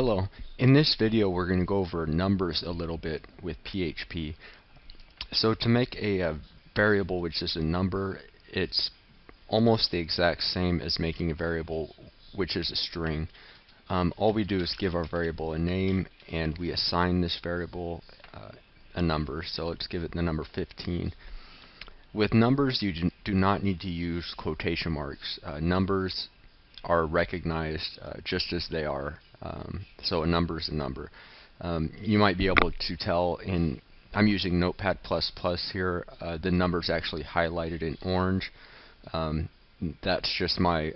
Hello. In this video we're going to go over numbers a little bit with PHP. So to make a variable which is a number, it's almost the exact same as making a variable which is a string. All we do is give our variable a name and we assign this variable a number. So let's give it the number 15. With numbers you do not need to use quotation marks. Numbers are recognized just as they are. So a number is a number. You might be able to tell I'm using Notepad++ here. The number's actually highlighted in orange. That's just my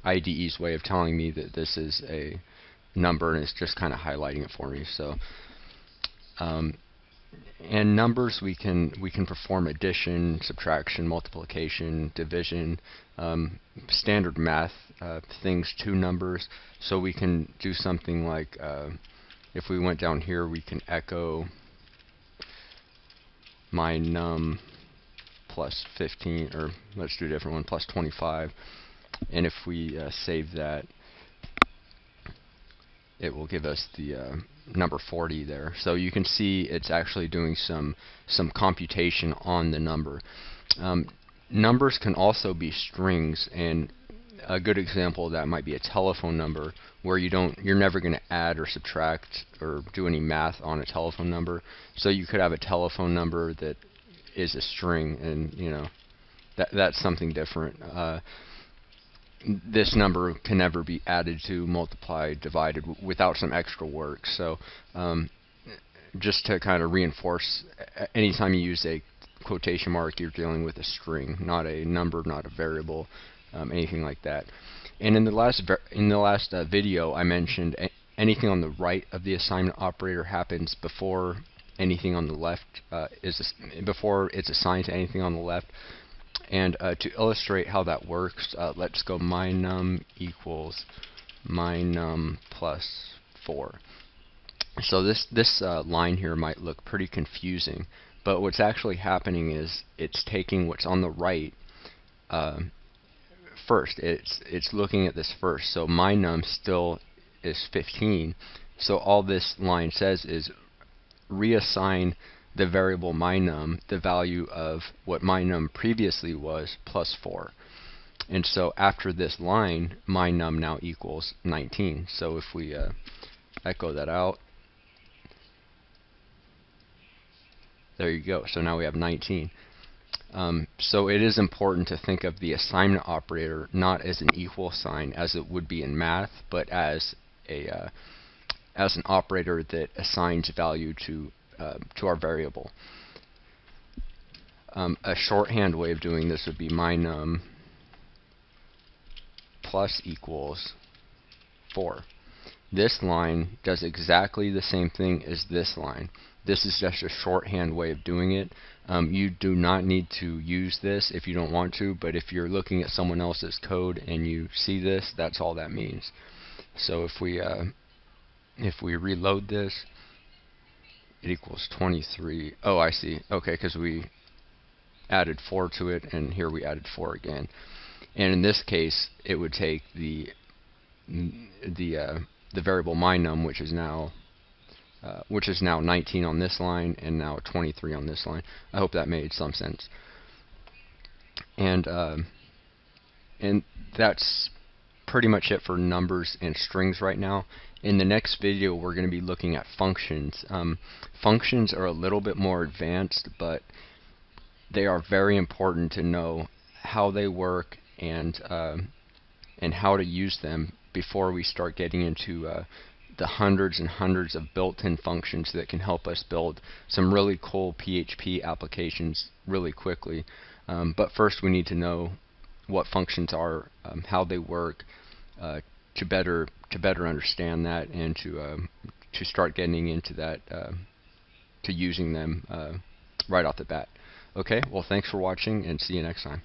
IDE's way of telling me that this is a number, and it's just kind of highlighting it for me. So and numbers, we can perform addition, subtraction, multiplication, division, standard math things to numbers. So we can do something like if we went down here, we can echo my num plus 15, or let's do a different one, plus 25. And if we save that, it will give us the number 40 there. So you can see it's actually doing some computation on the number. Numbers can also be strings, and a good example of that might be a telephone number, where you're never going to add or subtract or do any math on a telephone number. So you could have a telephone number that is a string, and that's something different. This number can never be added to, multiplied, divided without some extra work. So just to kind of reinforce, anytime you use a quotation mark, you're dealing with a string, not a number, not a variable, anything like that. And in the last video, I mentioned anything on the right of the assignment operator happens before anything on the left before it's assigned to anything on the left. And to illustrate how that works, let's go mynum equals mynum plus 4. So this line here might look pretty confusing, but what's actually happening is it's taking what's on the right first. It's looking at this first. So mynum still is 15. So all this line says is reassign the variable mynum the value of what mynum previously was plus 4. And so after this line, mynum now equals 19. So if we echo that out, there you go. So now we have 19. So it is important to think of the assignment operator not as an equal sign as it would be in math, but as an operator that assigns value to our variable. A shorthand way of doing this would be mynum plus equals 4. This line does exactly the same thing as this line. This is just a shorthand way of doing it. You do not need to use this if you don't want to, but if you're looking at someone else's code and you see this, that's all that means. So if we reload this, it equals 23. Oh, I see. Okay, because we added 4 to it, and here we added 4 again. And in this case, it would take the variable mynum, which is now 19 on this line, and now 23 on this line. I hope that made some sense. And that's pretty much it for numbers and strings right now. In the next video, we're going to be looking at functions. Functions are a little bit more advanced, but they are very important to know how they work and how to use them before we start getting into the hundreds and hundreds of built-in functions that can help us build some really cool PHP applications really quickly. But first, we need to know what functions are, how they work, to better understand that, and to start getting into that, to using them right off the bat. Okay, well, thanks for watching, and see you next time.